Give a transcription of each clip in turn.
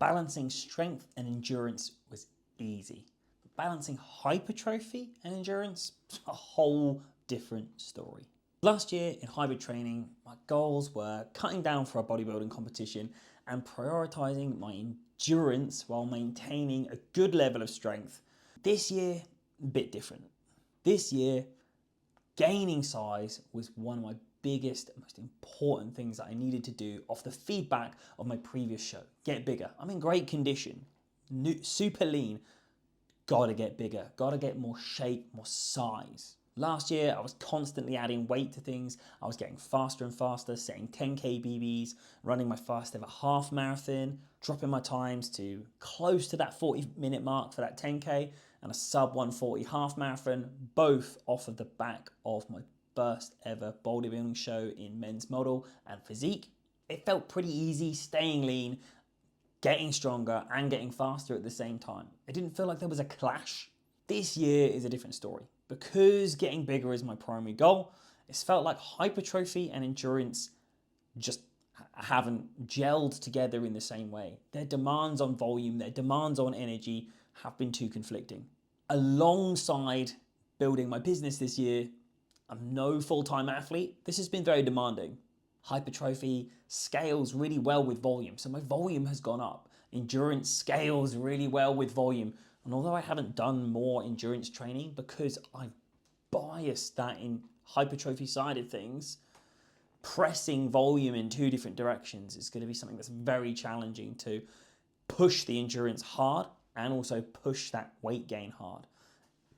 Balancing strength and endurance was easy. Balancing hypertrophy and endurance, a whole different story. Last year in hybrid training, my goals were cutting down for a bodybuilding competition and prioritizing my endurance while maintaining a good level of strength. This year, a bit different. This year, gaining size was one of my biggest, most important things that I needed to do off the feedback of my previous show. Get bigger. I'm in great condition, super lean. Gotta get bigger, gotta get more shape, more size. Last year, I was constantly adding weight to things. I was getting faster and faster, setting 10K BBs, running my first ever half marathon, dropping my times to close to that 40-minute mark for that 10K and a sub 140 half marathon, both off of the back of my first ever bodybuilding show in men's model and physique. It felt pretty easy staying lean, getting stronger and getting faster at the same time. It didn't feel like there was a clash. This year is a different story. Because getting bigger is my primary goal, it's felt like hypertrophy and endurance just haven't gelled together in the same way. Their demands on volume, their demands on energy have been too conflicting. Alongside building my business this year, I'm no full-time athlete. This has been very demanding. Hypertrophy scales really well with volume, so my volume has gone up. Endurance scales really well with volume. And although I haven't done more endurance training because I've biased that in hypertrophy side of things, pressing volume in two different directions is going to be something that's very challenging to push the endurance hard and also push that weight gain hard.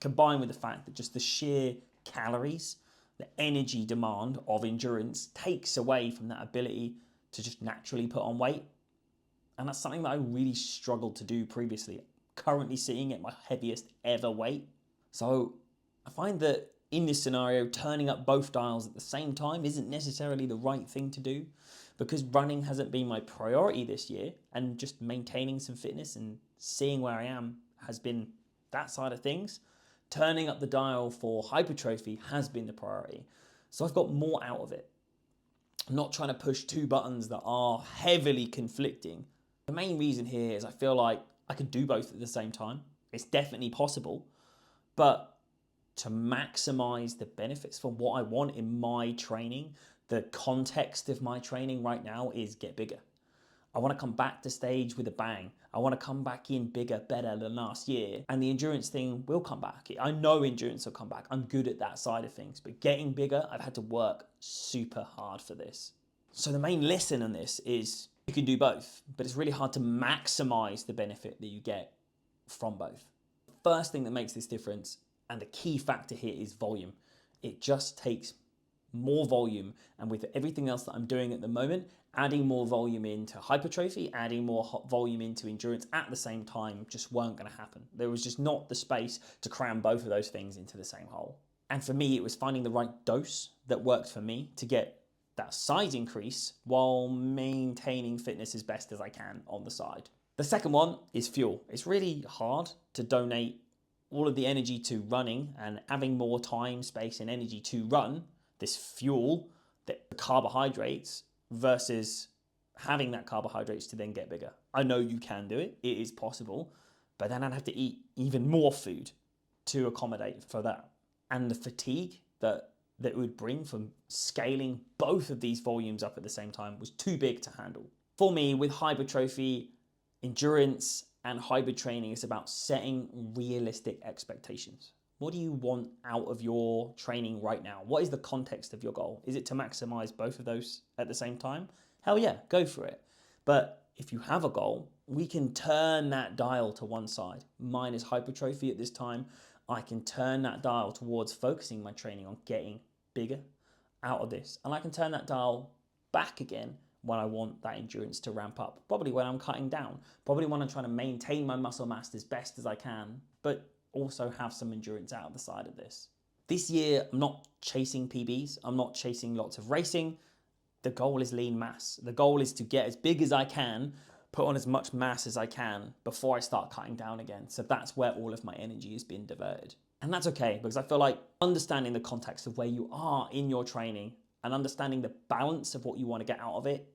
Combined with the fact that just the sheer calories, the energy demand of endurance takes away from that ability to just naturally put on weight. And that's something that I really struggled to do previously. Currently sitting at my heaviest ever weight. So I find that in this scenario, turning up both dials at the same time isn't necessarily the right thing to do, because running hasn't been my priority this year, and just maintaining some fitness and seeing where I am has been that side of things. Turning up the dial for hypertrophy has been the priority. So I've got more out of it. I'm not trying to push two buttons that are heavily conflicting. The main reason here is I feel like I can do both at the same time. It's definitely possible, but to maximize the benefits for what I want in my training, the context of my training right now is get bigger. I want to come back to stage with a bang. I want to come back in bigger, better than last year. And the endurance thing will come back. I know endurance will come back. I'm good at that side of things. But getting bigger, I've had to work super hard for this. So the main lesson on this is you can do both, but it's really hard to maximize the benefit that you get from both. The first thing that makes this difference, and the key factor here, is volume. It just takes more volume, and with everything else that I'm doing at the moment, adding more volume into hypertrophy, adding more volume into endurance at the same time just weren't going to happen. There was just not the space to cram both of those things into the same hole. And for me, it was finding the right dose that worked for me to get that size increase while maintaining fitness as best as I can on the side. The second one is fuel. It's really hard to donate all of the energy to running and having more time, space, and energy to run this fuel, the carbohydrates, versus having that carbohydrates to then get bigger. I know you can do it. It is possible, but then I'd have to eat even more food to accommodate for that. And the fatigue that it would bring from scaling both of these volumes up at the same time was too big to handle. For me, with hypertrophy, endurance, and hybrid training, it's about setting realistic expectations. What do you want out of your training right now? What is the context of your goal? Is it to maximize both of those at the same time? Hell yeah, go for it. But if you have a goal, we can turn that dial to one side. Mine is hypertrophy at this time. I can turn that dial towards focusing my training on getting bigger out of this. And I can turn that dial back again when I want that endurance to ramp up. Probably when I'm cutting down. Probably when I'm trying to maintain my muscle mass as best as I can, but also have some endurance out of the side of this. This year, I'm not chasing PBs. I'm not chasing lots of racing. The goal is lean mass. The goal is to get as big as I can, put on as much mass as I can before I start cutting down again. So that's where all of my energy has been diverted. And that's okay, because I feel like understanding the context of where you are in your training and understanding the balance of what you want to get out of it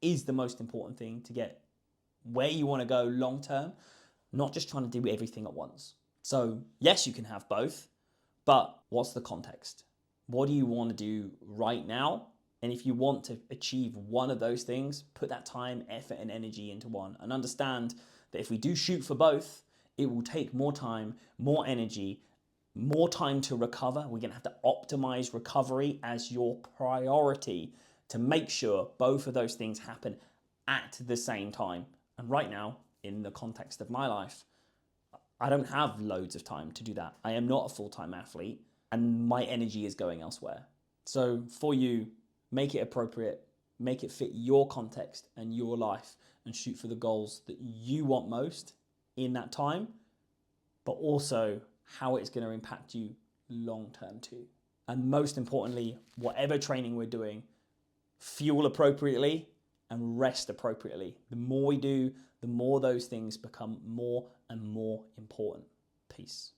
is the most important thing to get where you want to go long term, not just trying to do everything at once. So yes, you can have both, but what's the context? What do you want to do right now? And if you want to achieve one of those things, put that time, effort, and energy into one. And understand that if we do shoot for both, it will take more time, more energy, more time to recover. We're going to have to optimize recovery as your priority to make sure both of those things happen at the same time. And right now, in the context of my life, I don't have loads of time to do that. I am not a full-time athlete and my energy is going elsewhere. So for you, make it appropriate, make it fit your context and your life, and shoot for the goals that you want most in that time, but also how it's going to impact you long term too. And most importantly, whatever training we're doing, fuel appropriately and rest appropriately. The more we do, the more those things become more and more important. Peace.